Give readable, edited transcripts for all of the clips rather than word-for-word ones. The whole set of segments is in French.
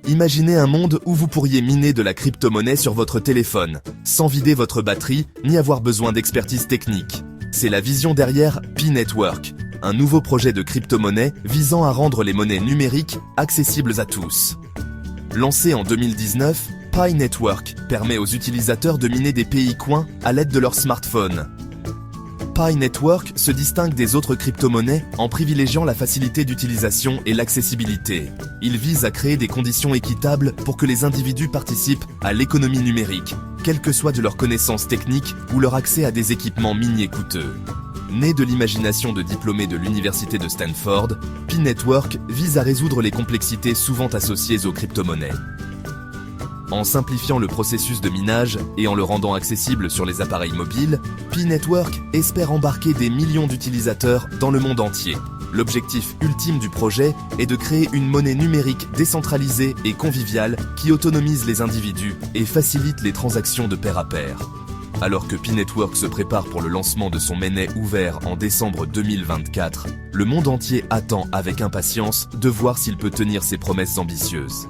Imaginez un monde où vous pourriez miner de la crypto-monnaie sur votre téléphone, sans vider votre batterie ni avoir besoin d'expertise technique. C'est la vision derrière Pi Network, un nouveau projet de crypto-monnaie visant à rendre les monnaies numériques accessibles à tous. Lancé en 2019, Pi Network permet aux utilisateurs de miner des PI-coins à l'aide de leur smartphone. Pi Network se distingue des autres crypto-monnaies en privilégiant la facilité d'utilisation et l'accessibilité. Il vise à créer des conditions équitables pour que les individus participent à l'économie numérique, quelle que soit de leur connaissance technique ou leur accès à des équipements miniers coûteux. Né de l'imagination de diplômés de l'université de Stanford, Pi Network vise à résoudre les complexités souvent associées aux crypto-monnaies. En simplifiant le processus de minage et en le rendant accessible sur les appareils mobiles, Pi Network espère embarquer des millions d'utilisateurs dans le monde entier. L'objectif ultime du projet est de créer une monnaie numérique décentralisée et conviviale qui autonomise les individus et facilite les transactions de pair à pair. Alors que Pi Network se prépare pour le lancement de son mainnet ouvert en décembre 2024, le monde entier attend avec impatience de voir s'il peut tenir ses promesses ambitieuses.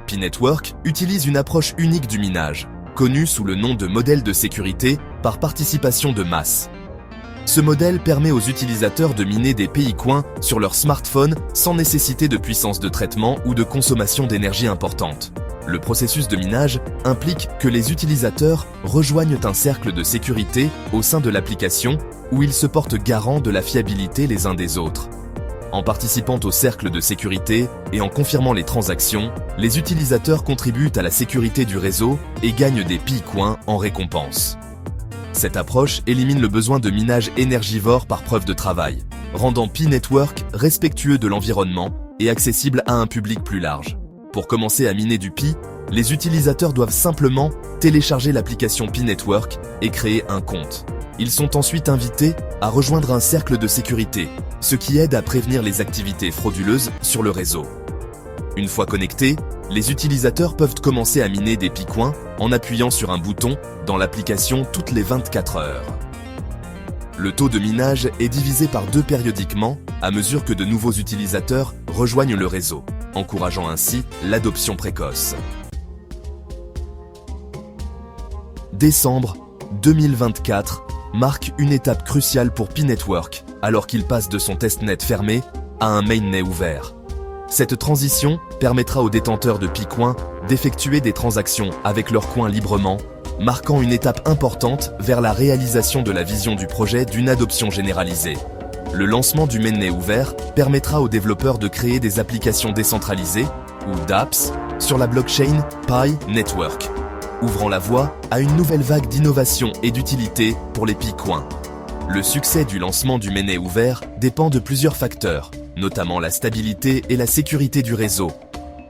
Pi Network utilise une approche unique du minage, connue sous le nom de modèle de sécurité par participation de masse. Ce modèle permet aux utilisateurs de miner des PI-coins sur leur smartphone sans nécessité de puissance de traitement ou de consommation d'énergie importante. Le processus de minage implique que les utilisateurs rejoignent un cercle de sécurité au sein de l'application où ils se portent garant de la fiabilité les uns des autres. En participant au cercle de sécurité et en confirmant les transactions, les utilisateurs contribuent à la sécurité du réseau et gagnent des PI-coins en récompense. Cette approche élimine le besoin de minage énergivore par preuve de travail, rendant Pi Network respectueux de l'environnement et accessible à un public plus large. Pour commencer à miner du Pi, les utilisateurs doivent simplement télécharger l'application Pi Network et créer un compte. Ils sont ensuite invités à rejoindre un cercle de sécurité, ce qui aide à prévenir les activités frauduleuses sur le réseau. Une fois connectés, les utilisateurs peuvent commencer à miner des Pi-coins en appuyant sur un bouton dans l'application toutes les 24 heures. Le taux de minage est divisé par 2 périodiquement à mesure que de nouveaux utilisateurs rejoignent le réseau, encourageant ainsi l'adoption précoce. Décembre 2024 marque une étape cruciale pour Pi Network alors qu'il passe de son testnet fermé à un mainnet ouvert. Cette transition permettra aux détenteurs de Pi-coins d'effectuer des transactions avec leurs coins librement, marquant une étape importante vers la réalisation de la vision du projet d'une adoption généralisée. Le lancement du mainnet ouvert permettra aux développeurs de créer des applications décentralisées, ou dApps, sur la blockchain Pi Network, ouvrant la voie à une nouvelle vague d'innovation et d'utilité pour les Pi-coins. Le succès du lancement du mainnet ouvert dépend de plusieurs facteurs, notamment la stabilité et la sécurité du réseau,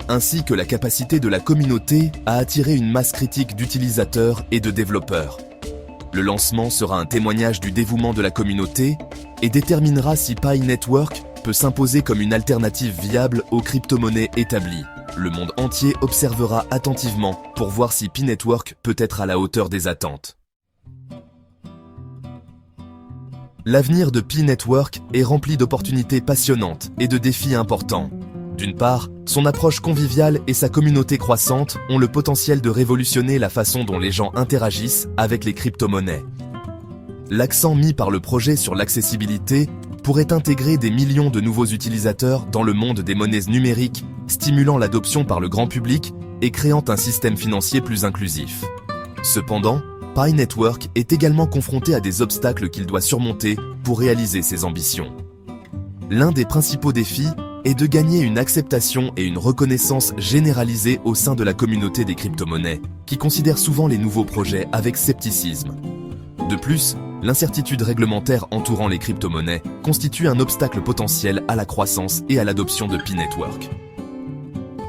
ainsi que la capacité de la communauté à attirer une masse critique d'utilisateurs et de développeurs. Le lancement sera un témoignage du dévouement de la communauté et déterminera si Pi Network peut s'imposer comme une alternative viable aux crypto-monnaies établies. Le monde entier observera attentivement pour voir si Pi Network peut être à la hauteur des attentes. L'avenir de Pi Network est rempli d'opportunités passionnantes et de défis importants. D'une part, son approche conviviale et sa communauté croissante ont le potentiel de révolutionner la façon dont les gens interagissent avec les crypto-monnaies. L'accent mis par le projet sur l'accessibilité pourrait intégrer des millions de nouveaux utilisateurs dans le monde des monnaies numériques, stimulant l'adoption par le grand public et créant un système financier plus inclusif. Cependant, Pi Network est également confronté à des obstacles qu'il doit surmonter pour réaliser ses ambitions. L'un des principaux défis est de gagner une acceptation et une reconnaissance généralisée au sein de la communauté des crypto-monnaies, qui considère souvent les nouveaux projets avec scepticisme. De plus, l'incertitude réglementaire entourant les crypto-monnaies constitue un obstacle potentiel à la croissance et à l'adoption de Pi Network.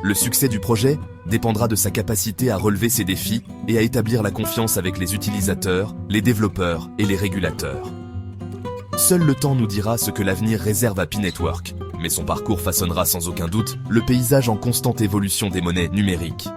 Le succès du projet dépendra de sa capacité à relever ces défis et à établir la confiance avec les utilisateurs, les développeurs et les régulateurs. Seul le temps nous dira ce que l'avenir réserve à Pi Network, mais son parcours façonnera sans aucun doute le paysage en constante évolution des monnaies numériques.